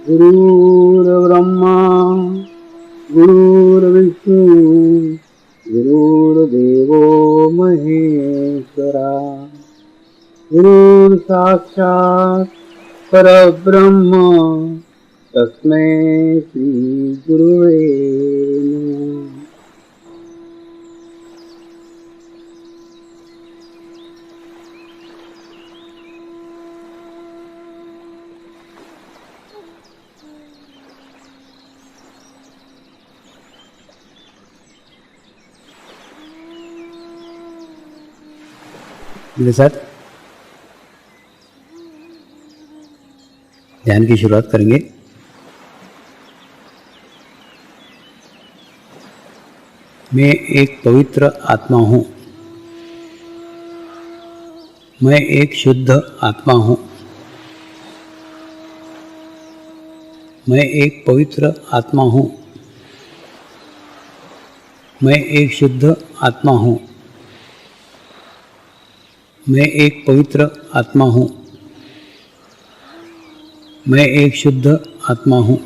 गुरुर्ब्रह्मा गुरुर्विष्णु गुरुर्देवो महेश्वरा गुरुर्साक्षात् परब्रह्म तस्मै श्री गुरुवे नमः। मेरे साथ ध्यान की शुरुआत करेंगे। मैं एक पवित्र आत्मा हूँ। मैं एक शुद्ध आत्मा हूँ। मैं एक पवित्र आत्मा हूँ। मैं एक शुद्ध आत्मा हूँ। मैं एक पवित्र आत्मा हूँ। मैं एक शुद्ध आत्मा हूँ।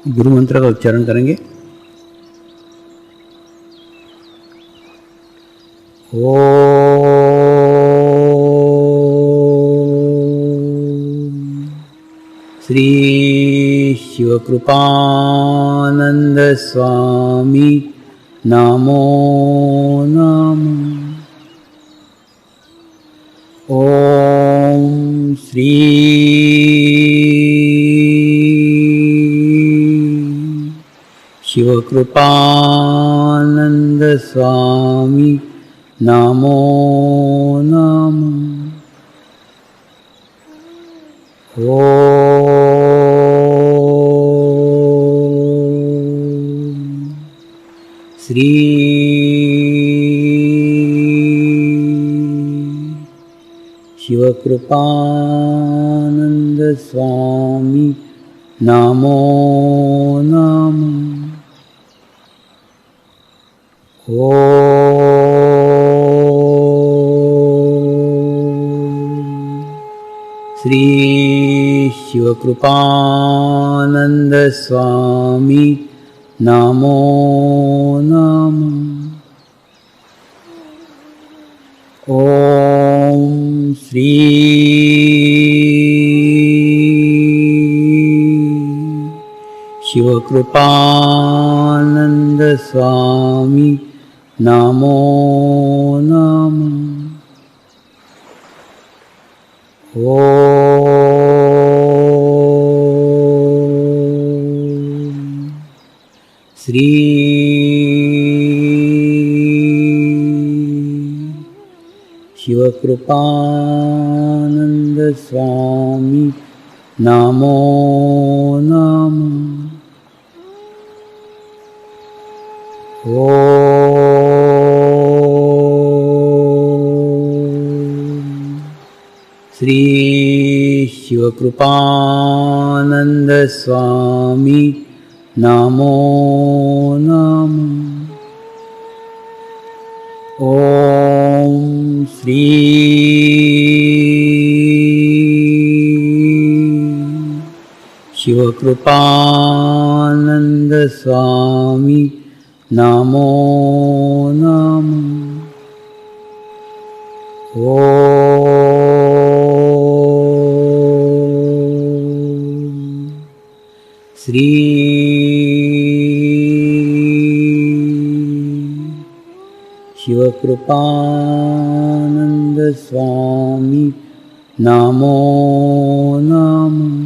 गुरु मंत्र का उच्चारण करेंगे। ओम श्री शिवकृपानंद स्वामी नमो नमः। ओम श्री शिवकृपानंद स्वामी नमो नमः। ओम श्री शिवकृपानंद स्वामी नमो नमः। ओम श्री शिवकृपानंद स्वामी नमो नमः। ओम श्री शिवकृपानंद स्वामी नमो नमः। ओम श्री शिवकृपानंद स्वामी नमो नमः। ओम श्री शिवकृपानंद स्वामी नमो नमः। ओम श्री शिवकृपानंद स्वामी नमो नमः। ओम श्री शिवकृपानंद स्वामी नमो नमः।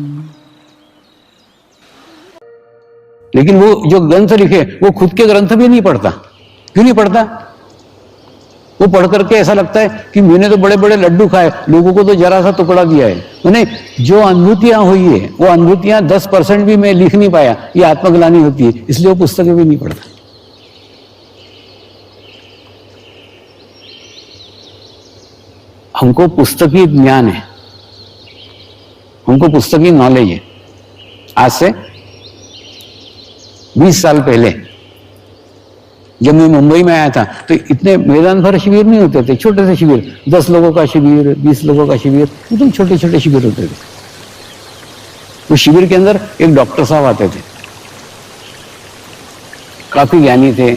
लेकिन वो जो ग्रंथ लिखे वो खुद के ग्रंथ भी नहीं पढ़ता। क्यों नहीं पढ़ता? वो पढ़ करके ऐसा लगता है कि मैंने तो बड़े बड़े लड्डू खाए, लोगों को तो जरा सा टुकड़ा दिया है। मैंने जो अनुभूतियां हुई है वो अनुभूतियां 10% भी मैं लिख नहीं पाया, ये आत्मग्लानि होती है, इसलिए वो पुस्तकें भी नहीं पढ़ता। हमको पुस्तकी ज्ञान है, हमको पुस्तकी नॉलेज है। आज से 20 साल पहले जब मैं मुंबई में आया था तो इतने मैदान भर शिविर नहीं होते थे, छोटे से शिविर, 10 लोगों का शिविर, 20 लोगों का शिविर, एकदम छोटे छोटे शिविर होते थे। उस शिविर के अंदर एक डॉक्टर साहब आते थे, काफी ज्ञानी थे,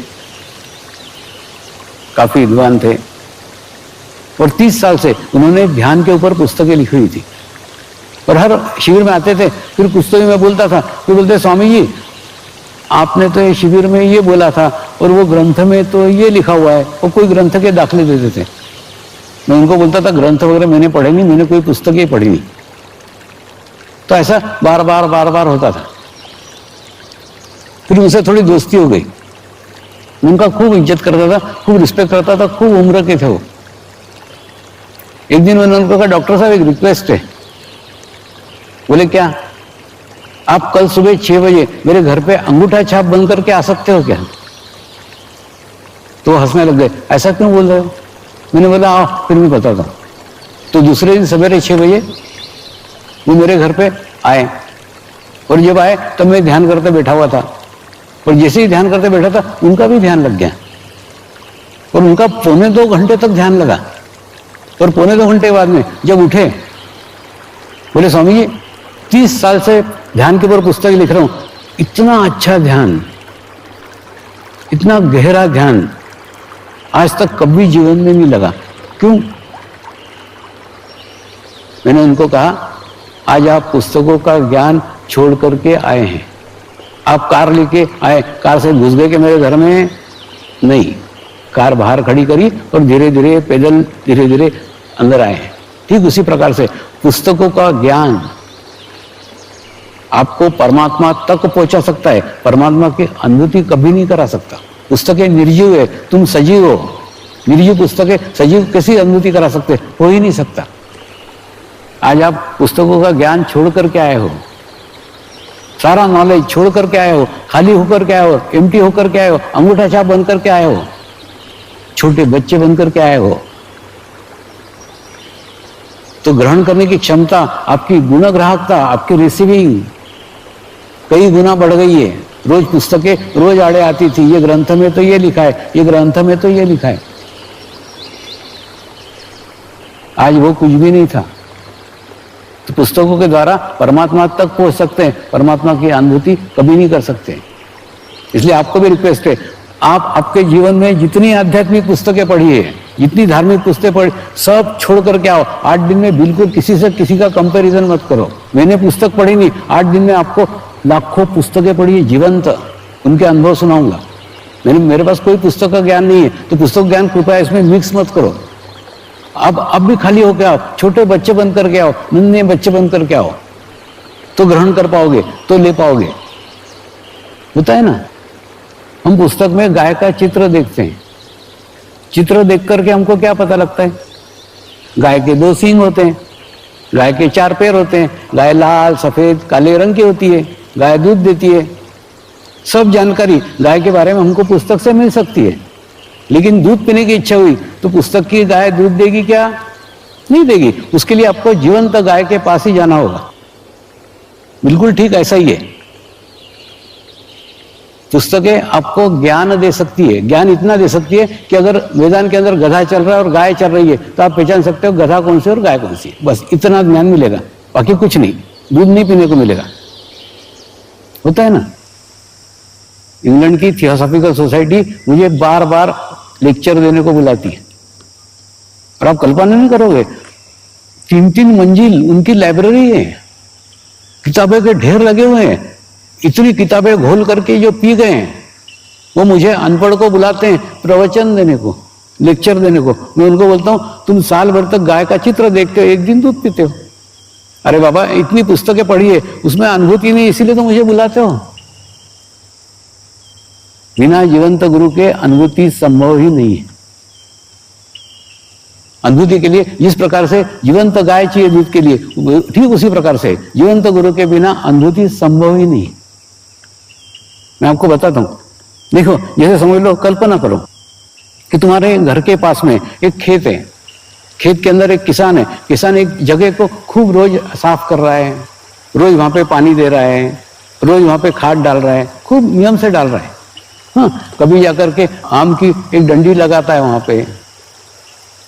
काफी विद्वान थे, और 30 साल से उन्होंने ध्यान के ऊपर पुस्तकें लिखी हुई थी। और हर शिविर में आते थे, फिर कुछ तो मैं बोलता था, फिर बोलते स्वामी जी आपने तो ये शिविर में ये बोला था और वो ग्रंथ में तो ये लिखा हुआ है, और कोई ग्रंथ के दाखले देते थे। मैं उनको बोलता था ग्रंथ वगैरह मैंने पढ़े नहीं, मैंने कोई पुस्तकें पढ़ी नहीं। तो ऐसा बार बार होता था। फिर उनसे थोड़ी दोस्ती हो गई, उनका खूब इज्जत करता था, खूब रिस्पेक्ट करता था, खूब उम्र के थे वो। एक दिन मैंने उनको कहा डॉक्टर साहब एक रिक्वेस्ट है। बोले क्या? आप कल सुबह 6 बजे मेरे घर पे अंगूठा छाप बंद करके आ सकते हो क्या? तो हंसने लग गए, ऐसा क्यों बोल रहे हो? मैंने बोला आओ फिर मैं बताता हूं। तो दूसरे दिन सवेरे 6 बजे वो मेरे घर पे आए, और जब आए तब मैं ध्यान करते बैठा हुआ था, और जैसे ही ध्यान करते बैठा था उनका भी ध्यान लग गया, और उनका 1.25 घंटे तक ध्यान लगा। और 1.25 घंटे बाद में जब उठे बोले स्वामी जी 30 साल से ध्यान के ऊपर पुस्तक लिख रहा हूं, इतना अच्छा ध्यान, इतना गहरा ध्यान आज तक कभी जीवन में नहीं लगा। क्यों? मैंने उनको कहा आज आप पुस्तकों का ज्ञान छोड़ करके आए हैं, आप कार लेके आए, कार से घुस गए कि मेरे घर में? नहीं, कार बाहर खड़ी करी और धीरे धीरे पैदल धीरे धीरे अंदर आए हैं। ठीक उसी प्रकार से पुस्तकों का ज्ञान आपको परमात्मा तक पहुंचा सकता है, परमात्मा की अनुभूति कभी नहीं करा सकता। पुस्तकें निर्जीव है, तुम सजीव हो। निर्जीव पुस्तकें सजीव कैसी अनुभूति करा सकते? हो ही नहीं सकता। आज आप पुस्तकों का ज्ञान छोड़ करके आए हो, सारा नॉलेज छोड़ करके आए हो, खाली होकर के आए हो, एम्प्टी होकर के आए हो, अंगूठा छाप बन करके आए हो, छोटे बच्चे बन करके आए हो। तो ग्रहण करने की क्षमता, आपकी गुणग्राहकता, आपकी रिसीविंग कई गुना बढ़ गई है। रोज पुस्तकें रोज आड़े आती थी, ये ग्रंथ में तो ये लिखा है, ये ग्रंथ में तो ये लिखा है। आज वो कुछ भी नहीं था। तो पुस्तकों के द्वारा परमात्मा तक पहुंच सकते हैं, परमात्मा की अनुभूति कभी नहीं कर सकते। इसलिए आपको भी रिक्वेस्ट है, आप आपके जीवन में जितनी आध्यात्मिक पुस्तकें पढ़ी है, जितनी धार्मिक पुस्तकें पढ़ी, सब छोड़ करके आओ। 8 दिन में बिल्कुल किसी से किसी का कंपैरिजन मत करो। मैंने पुस्तक पढ़ी नहीं, 8 दिन में आपको लाखों पुस्तकें पढ़ी है, जीवंत उनके अनुभव सुनाऊंगा। मेरे पास कोई पुस्तक का ज्ञान नहीं है, तो पुस्तक ज्ञान कृपया इसमें मिक्स मत करो। अब भी खाली होके आओ, छोटे बच्चे बन करके आओ, नन्हे बच्चे बन करके आओ, तो ग्रहण कर पाओगे, तो ले पाओगे। होता है ना, हम पुस्तक में गाय का चित्र देखते हैं, चित्र देख करके हमको क्या पता लगता है? गाय के 2 सींग होते हैं, गाय के 4 पैर होते हैं, गाय लाल सफेद काले रंग की होती है, गाय दूध देती है। सब जानकारी गाय के बारे में हमको पुस्तक से मिल सकती है। लेकिन दूध पीने की इच्छा हुई तो पुस्तक की गाय दूध देगी क्या? नहीं देगी। उसके लिए आपको जीवंत गाय के पास ही जाना होगा। बिल्कुल ठीक ऐसा ही है। पुस्तकें आपको ज्ञान दे सकती है, ज्ञान इतना दे सकती है कि अगर मैदान के अंदर गधा चल रहा है और गाय चल रही है तो आप पहचान सकते हो गधा कौन सी और गाय कौन सी। बस इतना ज्ञान मिलेगा, बाकी कुछ नहीं। दूध नहीं पीने को मिलेगा। होता है ना। इंग्लैंड की थियोसॉफिकल सोसाइटी मुझे बार बार लेक्चर देने को बुलाती है, और आप कल्पना नहीं करोगे 3-3 मंजिल उनकी लाइब्रेरी है, किताबें के ढेर लगे हुए हैं। इतनी किताबें घोल करके जो पी गए हैं, वो मुझे अनपढ़ को बुलाते हैं प्रवचन देने को, लेक्चर देने को। मैं उनको बोलता हूं तुम साल भर तक गाय का चित्र देखते हो, एक दिन दूध पीते हो। अरे बाबा इतनी पुस्तकें पढ़ी है, उसमें अनुभूति नहीं, इसीलिए तो मुझे बुलाते हो। बिना जीवंत गुरु के अनुभूति संभव ही नहीं है। अनुभूति के लिए जिस प्रकार से जीवंत गाय चाहिए दूध के लिए, ठीक उसी प्रकार से जीवंत गुरु के बिना अनुभूति संभव ही नहीं। मैं आपको बताता हूं। देखो, जैसे समझ लो, कल्पना करो कि तुम्हारे घर के पास में एक खेत है, खेत के अंदर एक किसान है। किसान एक जगह को खूब रोज साफ कर रहा है, रोज वहां पे पानी दे रहा है, रोज वहां पे खाद डाल रहा है, खूब नियम से डाल रहा है। हाँ, कभी जाकर के आम की एक डंडी लगाता है वहां पे,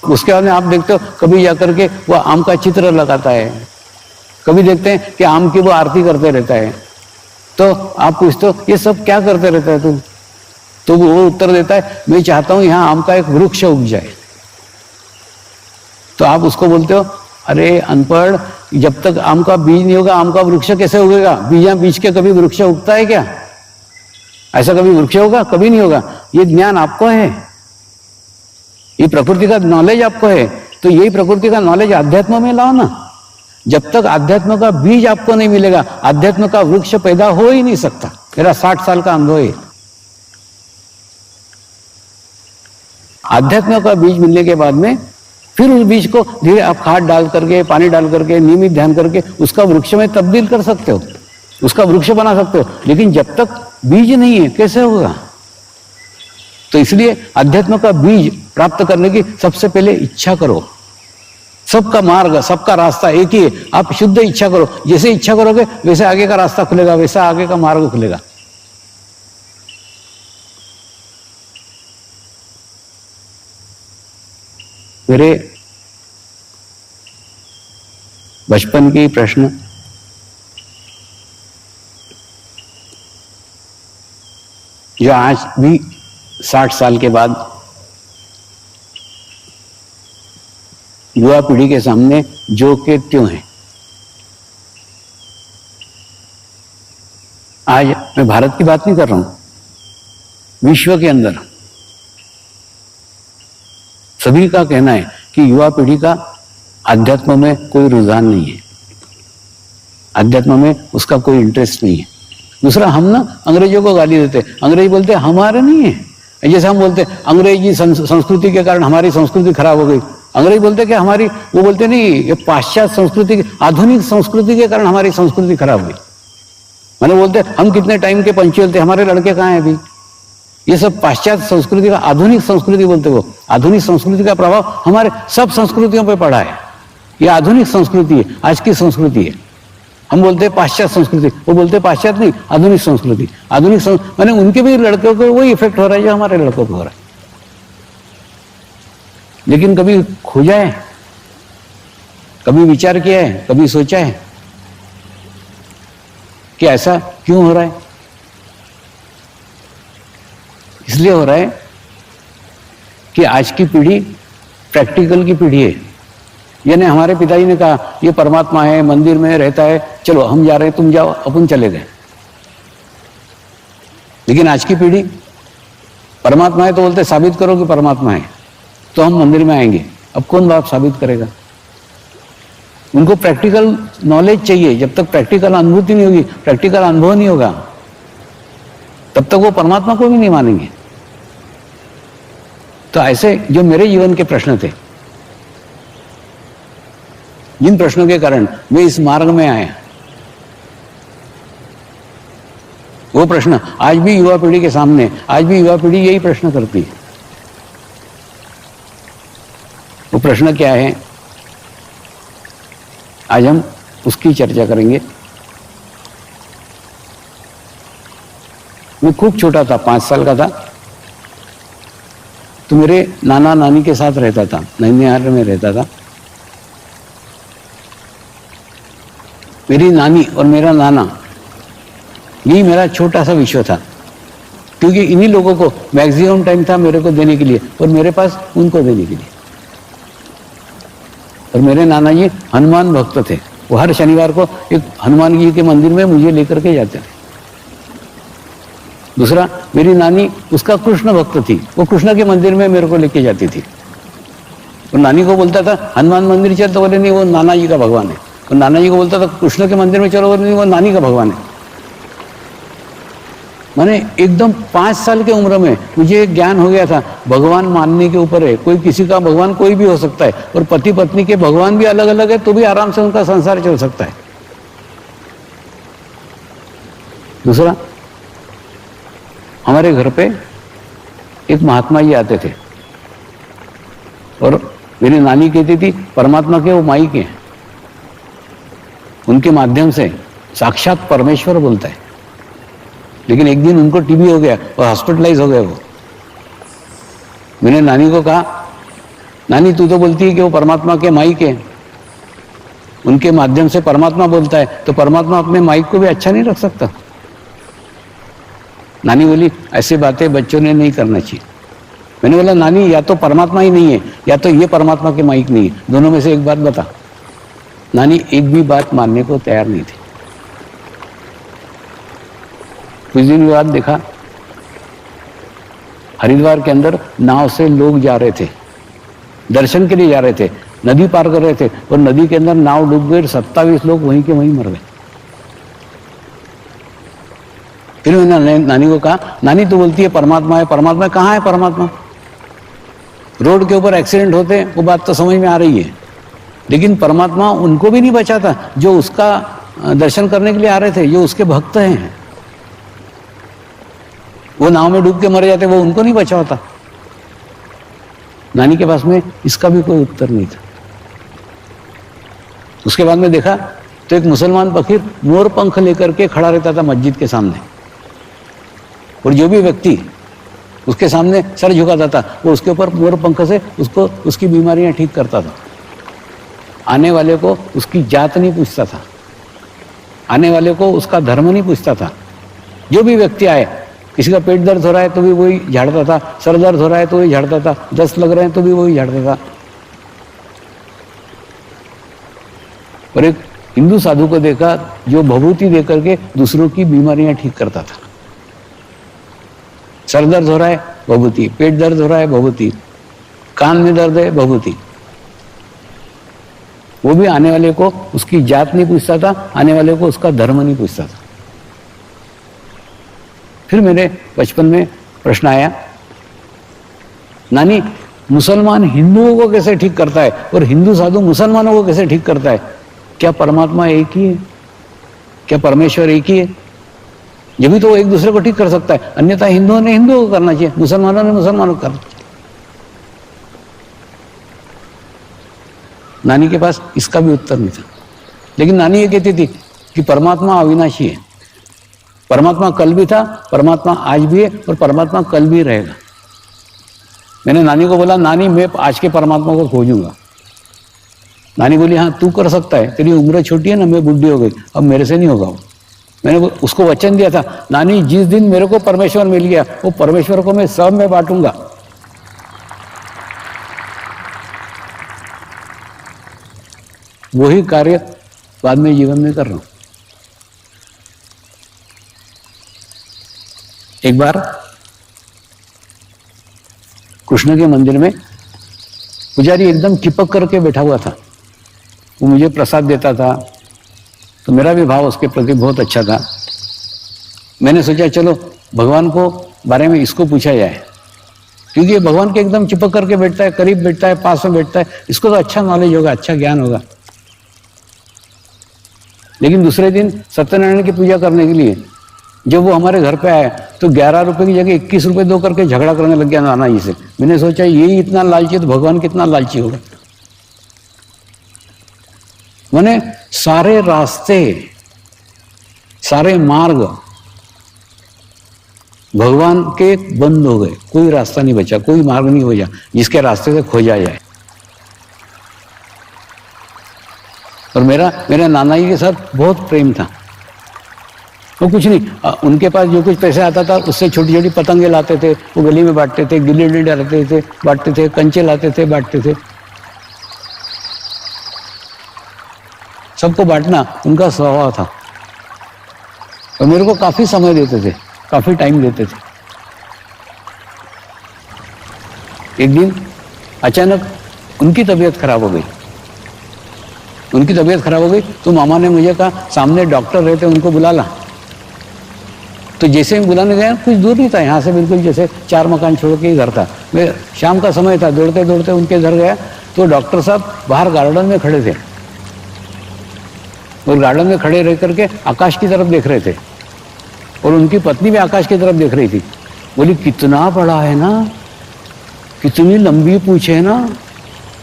उसके बाद में आप देखते हो कभी जाकर के वो आम का चित्र लगाता है, कभी देखते हैं कि आम की वो आरती करते रहता है। तो आप पूछते हो ये सब क्या करते रहता है तू? तो वो उत्तर देता है मैं चाहता हूं यहां आम का एक वृक्ष उग जाए। तो आप उसको बोलते हो अरे अनपढ़, जब तक आम का बीज नहीं होगा आम का वृक्ष कैसे उगेगा? बीज के कभी वृक्ष उगता है क्या? ऐसा कभी वृक्ष होगा? कभी नहीं होगा। ये ज्ञान आपको है, ये प्रकृति का नॉलेज आपको है, तो यही प्रकृति का नॉलेज आध्यात्म में लाओ ना। जब तक आध्यात्म का बीज आपको नहीं मिलेगा आध्यात्म का वृक्ष पैदा हो ही नहीं सकता। मेरा 60 साल का अनुभव है। आध्यात्म का बीज मिलने के बाद में फिर उस बीज को धीरे आप खाद डाल करके, पानी डाल करके, नियमित ध्यान करके उसका वृक्ष में तब्दील कर सकते हो, उसका वृक्ष बना सकते हो। लेकिन जब तक बीज नहीं है कैसे होगा? तो इसलिए अध्यात्म का बीज प्राप्त करने की सबसे पहले इच्छा करो। सबका मार्ग, सबका रास्ता एक ही है। आप शुद्ध इच्छा करो, जैसे इच्छा करोगे वैसे आगे का रास्ता खुलेगा, वैसा आगे का मार्ग खुलेगा। मेरे बचपन के प्रश्न, जो आज भी 60 साल के बाद युवा पीढ़ी के सामने जो के त्यों हैं। आज मैं भारत की बात नहीं कर रहा हूं, विश्व के अंदर सभी का कहना है कि युवा पीढ़ी का अध्यात्म में कोई रुझान नहीं है, अध्यात्म में उसका कोई इंटरेस्ट नहीं है। दूसरा, हम ना अंग्रेजों को गाली देते, अंग्रेज बोलते हमारे नहीं है। जैसे हम बोलते अंग्रेजी संस्कृति के कारण हमारी संस्कृति खराब हो गई, अंग्रेज बोलते कि हमारी, वो बोलते नहीं, ये पाश्चात्य संस्कृति, आधुनिक संस्कृति के कारण हमारी संस्कृति खराब हुई। मैंने बोलते हम कितने टाइम के पंचुअल थे, हमारे लड़के कहाँ हैं अभी? ये सब पाश्चात्य संस्कृति का, आधुनिक संस्कृति बोलते वो। आधुनिक संस्कृति का प्रभाव हमारे सब संस्कृतियों पर पड़ा है। ये आधुनिक संस्कृति है, आज की संस्कृति है। हम बोलते हैं पाश्चात्य संस्कृति, वो बोलते पाश्चात्य नहीं, आधुनिक संस्कृति। आधुनिक मैंने उनके भी लड़कों को वही इफेक्ट हो रहा है जो हमारे लड़कों को हो रहा है। लेकिन कभी खोजा है, कभी विचार किया है, कभी सोचा है कि ऐसा क्यों हो रहा है? इसलिए हो रहा है कि आज की पीढ़ी प्रैक्टिकल की पीढ़ी है। यानी हमारे पिताजी ने कहा ये परमात्मा है, मंदिर में रहता है, चलो हम जा रहे हैं, तुम जाओ, अपन चले गए। लेकिन आज की पीढ़ी परमात्मा है तो बोलते साबित करो कि परमात्मा है तो हम मंदिर में आएंगे। अब कौन बात साबित करेगा? उनको प्रैक्टिकल नॉलेज चाहिए। जब तक प्रैक्टिकल अनुभूति नहीं होगी, प्रैक्टिकल अनुभव नहीं होगा, तब तक वो परमात्मा को भी नहीं मानेंगे। तो ऐसे जो मेरे जीवन के प्रश्न थे, जिन प्रश्नों के कारण मैं इस मार्ग में आया, वो प्रश्न आज भी युवा पीढ़ी के सामने, आज भी युवा पीढ़ी यही प्रश्न करती है। वो प्रश्न क्या है, आज हम उसकी चर्चा करेंगे। मैं खूब छोटा था, 5 साल का था, तो मेरे नाना नानी के साथ रहता था, नैनीताल में रहता था। मेरी नानी और मेरा नाना, यही मेरा छोटा सा विश्व था, क्योंकि इन्हीं लोगों को मैक्सिमम टाइम था मेरे को देने के लिए और मेरे पास उनको देने के लिए। और मेरे नाना जी हनुमान भक्त थे, वो हर शनिवार को एक हनुमान जी के मंदिर में मुझे लेकर के जाते थे। दूसरा, मेरी नानी उसका कृष्ण भक्त थी, वो कृष्ण के मंदिर में मेरे को लेके जाती थी। और नानी को बोलता था हनुमान मंदिर चल, तो बोले नहीं वो नाना जी का भगवान है। और नाना जी को बोलता था कृष्ण के मंदिर में चलो, बोले नहीं वो नानी का भगवान है। मैंने एकदम 5 साल के उम्र में मुझे ज्ञान हो गया था, भगवान मानने के ऊपर है। कोई किसी का भगवान कोई भी हो सकता है, और पति पत्नी के भगवान भी अलग अलग है, तो भी आराम से उनका संसार चल सकता है। दूसरा, हमारे घर पे एक महात्मा जी आते थे और मेरी नानी कहती थी परमात्मा के वो माई के हैं, उनके माध्यम से साक्षात परमेश्वर बोलता है। लेकिन एक दिन उनको टीबी हो गया और हॉस्पिटलाइज हो गए वो। मैंने नानी को कहा, नानी तू तो बोलती है कि वो परमात्मा के माइक है, उनके माध्यम से परमात्मा बोलता है, तो परमात्मा अपने माइक को भी अच्छा नहीं रख सकता? नानी बोली ऐसी बातें बच्चों ने नहीं करना चाहिए। मैंने बोला नानी या तो परमात्मा ही नहीं है या तो ये परमात्मा के माइक नहीं है, दोनों में से एक बात बता। नानी एक भी बात मानने को तैयार नहीं थी। कुछ दिन बाद देखा हरिद्वार के अंदर नाव से लोग जा रहे थे, दर्शन के लिए जा रहे थे, नदी पार कर रहे थे और नदी के अंदर नाव डूब गई, 27 लोग वहीं के वहीं मर गए। फिर मैंने नानी को कहा, नानी तू बोलती है परमात्मा है, परमात्मा कहाँ है परमात्मा? रोड के ऊपर एक्सीडेंट होते हैं, वो बात तो समझ में आ रही है, लेकिन परमात्मा उनको भी नहीं बचाता जो उसका दर्शन करने के लिए आ रहे थे, जो उसके भक्त हैं। वो नाव में डूब के मर जाते, वो उनको नहीं बचाता। नानी के पास में इसका भी कोई उत्तर नहीं था। उसके बाद में देखा तो एक मुसलमान फकीर मोर पंख लेकर के खड़ा रहता था मस्जिद के सामने, और जो भी व्यक्ति उसके सामने सर झुकाता था वो उसके ऊपर मोर पंख से उसको उसकी बीमारियां ठीक करता था। आने वाले को उसकी जात नहीं पूछता था, आने वाले को उसका धर्म नहीं पूछता था। जो भी व्यक्ति आए, किसी का पेट दर्द हो रहा है तो भी वही झाड़ता था, सर दर्द हो रहा है तो वही झाड़ता था, दस्त लग रहे हैं तो भी वही झाड़ता था। और एक हिंदू साधु को देखा जो भभूति देकर के दूसरों की बीमारियां ठीक करता था। सर दर्द हो रहा है भभूति, पेट दर्द हो रहा है भभूति, कान में दर्द है भभूति। वो भी आने वाले को उसकी जात नहीं पूछता था, आने वाले को उसका धर्म नहीं पूछता था। फिर मेरे बचपन में प्रश्न आया, नानी मुसलमान हिंदुओं को कैसे ठीक करता है और हिंदू साधु मुसलमानों को कैसे ठीक करता है? क्या परमात्मा एक ही है? क्या परमेश्वर एक ही है? ये भी तो वो एक दूसरे को ठीक कर सकता है, अन्यथा हिंदुओं ने हिंदुओं को करना चाहिए, मुसलमानों ने मुसलमानों को करना चाहिए। नानी के पास इसका भी उत्तर नहीं था, लेकिन नानी ये कहती थी कि परमात्मा अविनाशी है, परमात्मा कल भी था, परमात्मा आज भी है और परमात्मा कल भी रहेगा। मैंने नानी को बोला, नानी मैं आज के परमात्मा को खोजूंगा। नानी बोली हाँ तू कर सकता है, तेरी उम्र छोटी है ना, मैं बुढ़ी हो गई, अब मेरे से नहीं होगा वो। मैंने उसको वचन दिया था, नानी जिस दिन मेरे को परमेश्वर मिल गया वो परमेश्वर को मैं सब में बांटूंगा। वही कार्य बाद में जीवन में कर रहा हूं। एक बार कृष्ण के मंदिर में पुजारी एकदम चिपक करके बैठा हुआ था, वो मुझे प्रसाद देता था, तो मेरा भी भाव उसके प्रति बहुत अच्छा था। मैंने सोचा चलो भगवान को बारे में इसको पूछा जाए, क्योंकि ये भगवान के एकदम चिपक करके बैठता है, करीब बैठता है, पास में बैठता है, इसको तो अच्छा नॉलेज होगा, अच्छा ज्ञान होगा। लेकिन दूसरे दिन सत्यनारायण की पूजा करने के लिए जब वो हमारे घर पे आया तो 11 रुपए की जगह 21 रुपए दो करके झगड़ा करने लग गया नाना जी से। मैंने सोचा यही इतना लालची तो भगवान कितना लालची होगा। मैंने सारे रास्ते, सारे मार्ग भगवान के बंद हो गए, कोई रास्ता नहीं बचा, कोई मार्ग नहीं बचा जिसके रास्ते से खोजा जाए। और मेरा नाना जी के साथ बहुत प्रेम था। वो कुछ नहीं, उनके पास जो कुछ पैसे आता था उससे छोटी छोटी पतंगे लाते थे, वो गली में बांटते थे, गिल्ली डंडे लाते थे बांटते थे, कंचे लाते थे बांटते थे। सबको बांटना उनका स्वभाव था और मेरे को काफी समय देते थे, काफी टाइम देते थे। एक दिन अचानक उनकी तबीयत खराब हो गई। उनकी तबीयत खराब हो गई तो मामा ने मुझे कहा सामने डॉक्टर रहते उनको बुला ला। तो जैसे मैं बुलाने गया, कुछ दूर नहीं था यहाँ से, बिल्कुल जैसे 4 मकान छोड़ के ही घर था। मैं शाम का समय था, दौड़ते दौड़ते उनके घर गया तो डॉक्टर साहब बाहर गार्डन में खड़े थे और गार्डन में खड़े रह करके आकाश की तरफ देख रहे थे और उनकी पत्नी भी आकाश की तरफ देख रही थी। बोली कितना बड़ा है ना, कितनी लंबी पूंछ है ना।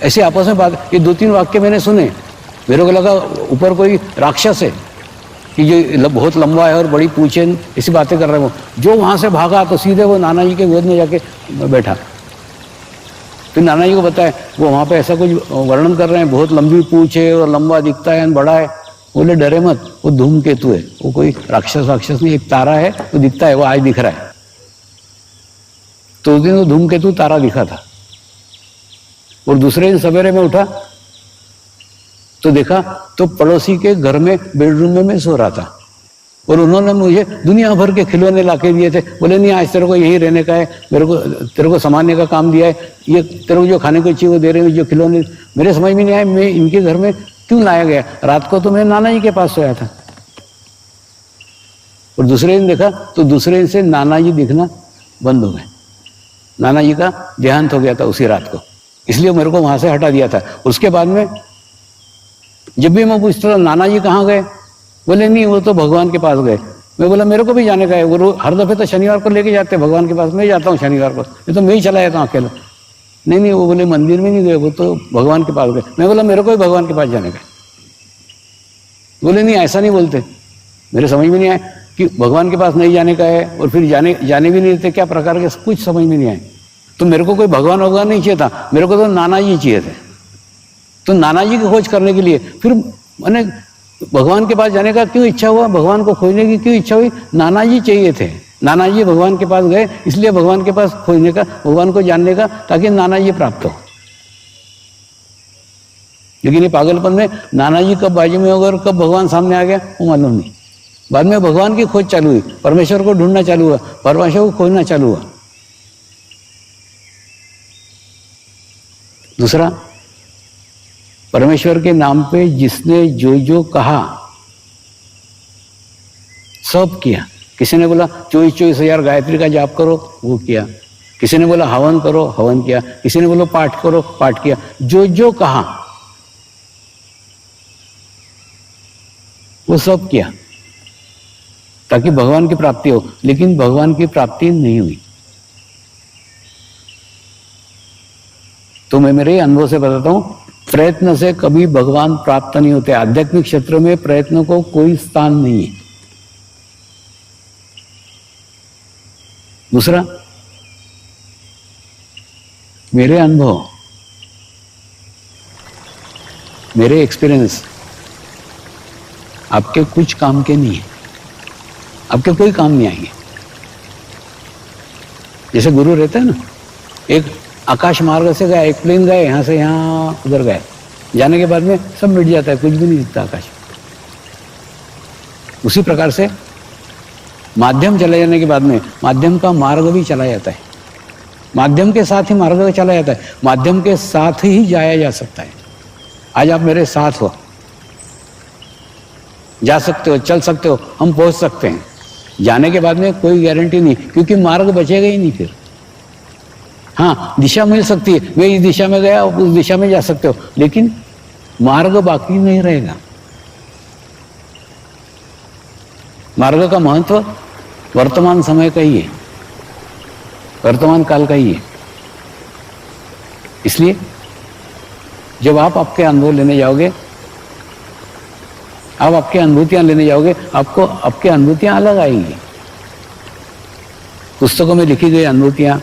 ऐसे आपस में बात, ये 2-3 वाक्य मैंने सुने, मेरे को लगा ऊपर कोई राक्षस है। कि जो बहुत लंबा है और बड़ी पूंछ है, ऐसी बातें कर रहे हैं वो। जो वहां से भागा तो सीधे वो नाना जी के गोद में जाके बैठा। फिर नाना जी को बताया, वो वहां पे ऐसा कुछ वर्णन कर रहे हैं, बहुत लंबी पूंछ है और लंबा दिखता है, बड़ा है। बोले डरे मत, वो धूमकेतु है, वो कोई राक्षस नहीं, एक तारा है, वो दिखता है, वो आज दिख रहा है। तो उस दिन वो धूमकेतु तारा दिखा था। और दूसरे दिन सवेरे में उठा तो देखा तो पड़ोसी के घर में बेडरूम में मैं सो रहा था, और उन्होंने मुझे दुनिया भर के खिलौने लाके दिए थे। बोले नहीं, आज तेरे को यही रहने का है, तेरे को संभालने का काम दिया है, ये तेरे को जो खाने को चाहिए वो दे रहे हैं, जो खिलौने। मेरे समझ में नहीं आया मैं इनके घर में क्यों लाया गया। रात को तो मैं नाना जी के पास सोया था। और दूसरे दिन देखा तो दूसरे दिन से नाना जी दिखना बंद हो गए। नाना जी का देहांत हो गया था उसी रात को, इसलिए मेरे को वहां से हटा दिया था। उसके बाद में जब भी मैं पूछता था नाना जी कहाँ गए, बोले नहीं वो तो भगवान के पास गए। मैं बोला मेरे को भी जाने का है, वो हर दफे तो शनिवार को लेके जाते हैं भगवान के पास, मैं जाता हूँ शनिवार को, ये तो मैं ही चला जाता हूँ अकेला। नहीं, वो बोले मंदिर में नहीं गए, वो तो भगवान के पास गए। मैं बोला मेरे को भी भगवान के पास जाने का। बोले नहीं, ऐसा नहीं बोलते। मेरे समझ में नहीं आया कि भगवान के पास नहीं जाने का है और फिर जाने भी नहीं देते, क्या प्रकार के, कुछ समझ में नहीं आए। तो मेरे को कोई भगवान नहीं चाहिए था, मेरे को तो नाना जी चाहिए थे। तो नाना जी की खोज करने के लिए फिर मैंने भगवान के पास जाने का क्यों इच्छा हुआ, भगवान को खोजने की क्यों इच्छा हुई, नाना जी चाहिए थे। नाना जी भगवान के पास गए, इसलिए भगवान के पास खोजने का, भगवान को जानने का, ताकि नाना जी प्राप्त हो। लेकिन ये पागलपन में नाना जी कब बाजू में होगा और कब भगवान सामने आ गया वो मालूम नहीं। बाद में भगवान की खोज चालू हुई, परमेश्वर को ढूंढना चालू हुआ, परमेश्वर को खोजना चालू हुआ। दूसरा, परमेश्वर के नाम पे जिसने जो जो कहा सब किया। किसी ने बोला 24,000 गायत्री का जाप करो, वो किया। किसी ने बोला हवन करो, हवन किया। किसी ने बोला पाठ करो, पाठ किया। जो जो कहा वो सब किया ताकि भगवान की प्राप्ति हो, लेकिन भगवान की प्राप्ति नहीं हुई। तो मैं मेरे अनुभव से बताता हूं, प्रयत्न से कभी भगवान प्राप्त नहीं होते। आध्यात्मिक क्षेत्र में प्रयत्न को कोई स्थान नहीं है। दूसरा, मेरे अनुभव, मेरे एक्सपीरियंस आपके कुछ काम के नहीं है, आपके कोई काम नहीं आएंगे। जैसे गुरु रहता है ना, एक आकाश मार्ग से गया, एक प्लेन गए, यहां से यहां उधर गए, जाने के बाद में सब मिट जाता है, कुछ भी नहीं दिखता आकाश। उसी प्रकार से माध्यम चले जाने के बाद में माध्यम का मार्ग भी चला जाता है, माध्यम के साथ ही मार्ग चला जाता है, माध्यम के साथ ही जाया जा सकता है। आज आप मेरे साथ हो, जा सकते हो, चल सकते हो, हम पहुंच सकते हैं। जाने के बाद में कोई गारंटी नहीं, क्योंकि मार्ग बचेगा ही नहीं फिर। हाँ, दिशा मिल सकती है, मैं इस दिशा में गया, उस दिशा में जा सकते हो, लेकिन मार्ग बाकी नहीं रहेगा। मार्ग का महत्व वर्तमान समय का ही है, वर्तमान काल का ही है। इसलिए जब आप आपके अनुभव लेने जाओगे, आप आपकी अनुभूतियां लेने जाओगे, आपको आपकी अनुभूतियां अलग आएंगी। पुस्तकों में लिखी गई अनुभूतियां,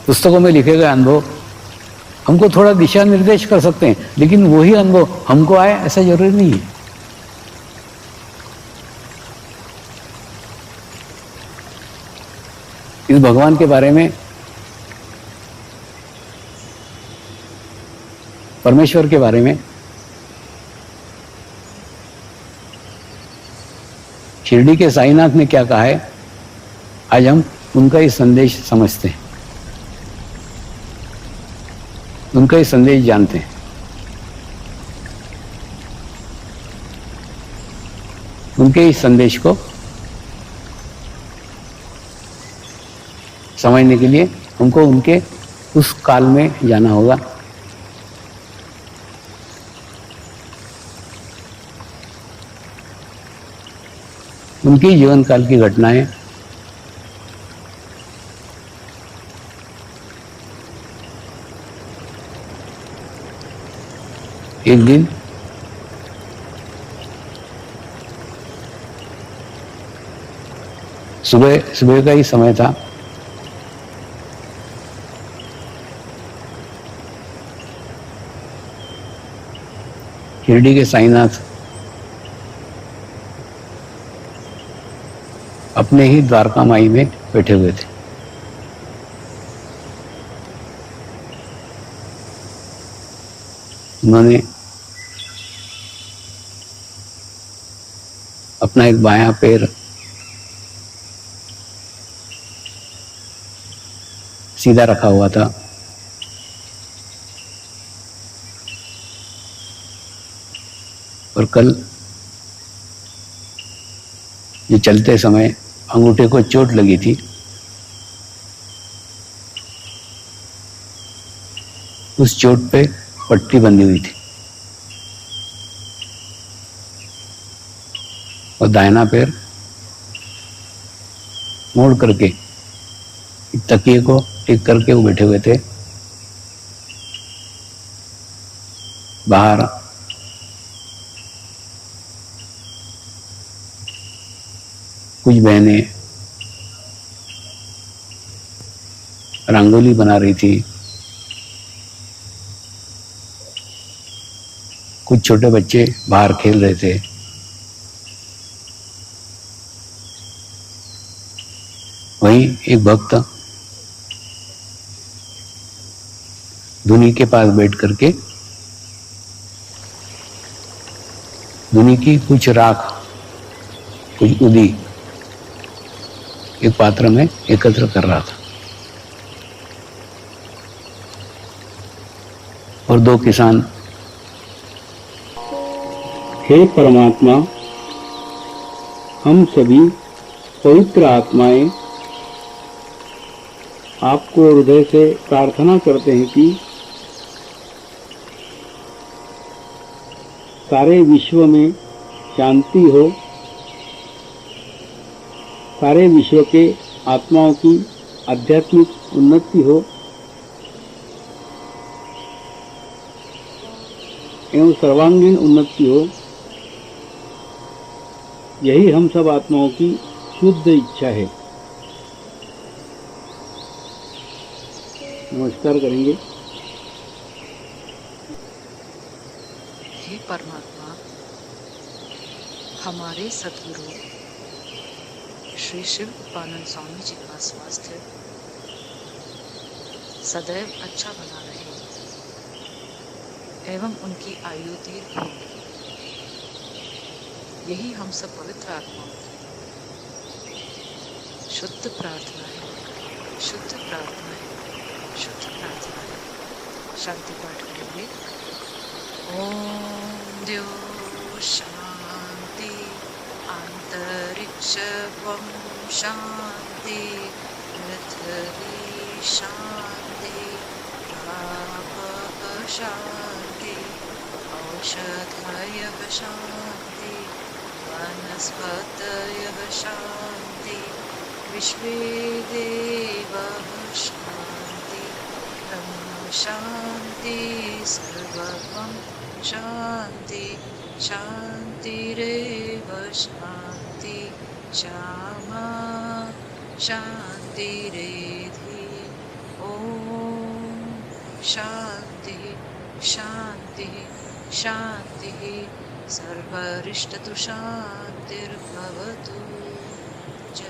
पुस्तकों में लिखे गए अनुभव हमको थोड़ा दिशा निर्देश कर सकते हैं, लेकिन वही अनुभव हमको आए ऐसा जरूरी नहीं है। इस भगवान के बारे में, परमेश्वर के बारे में शिरडी के साईनाथ ने क्या कहा है, आज हम उनका ही संदेश समझते हैं, उनका ही संदेश जानते हैं। उनके इस संदेश को समझने के लिए हमको उनके उस काल में जाना होगा। उनकी जीवन काल की घटनाएं एक दिन सुबह सुबह का ही समय था। शिरडी के साईनाथ अपने ही द्वारका माई में बैठे हुए थे। उन्होंने अपना एक बायां पैर सीधा रखा हुआ था और कल ये चलते समय अंगूठे को चोट लगी थी। उस चोट पे पट्टी बंधी हुई थी और दाहिना पैर मोड़ करके तकिए को टिक करके वो बैठे हुए थे। बाहर कुछ बहनें रंगोली बना रही थी, कुछ छोटे बच्चे बाहर खेल रहे थे। वहीं एक भक्त धुनी के पास बैठ करके धुनी की कुछ राख, कुछ उदी एक पात्र में एकत्र कर रहा था और दो किसान, हे परमात्मा, हम सभी पवित्र आत्माएं आपको हृदय से प्रार्थना करते हैं कि सारे विश्व में शांति हो, सारे विश्व के आत्माओं की आध्यात्मिक उन्नति हो एवं सर्वांगीण उन्नति हो। यही हम सब आत्माओं की शुद्ध इच्छा है। नमस्कार करेंगे। हे परमात्मा, हमारे सद्गुरु श्री शिव कृपानंद स्वामी जी का स्वास्थ्य सदैव अच्छा बना रहे एवं उनकी आयु दीर्घ हो, यही हम सब पवित्र आत्माओं शुद्ध प्रार्थना है, शुद्ध प्रार्थना है, शुद्ध प्रार्थना है। शांति पाठ करेंगे। ओम द्यो शांति अंतरिक्ष वम शांति पृथ्वी शांति आपः शांति औषधयः शांति वनस्पतयः शांति विश्वे देवाः शांति ब्रह्म शांति सर्वं शांति शांतिरेव शांति श्यामा शांतिरेधि। ओम शांति शांति शांति सर्वरिष्टतु शांतिर्भवतु। जय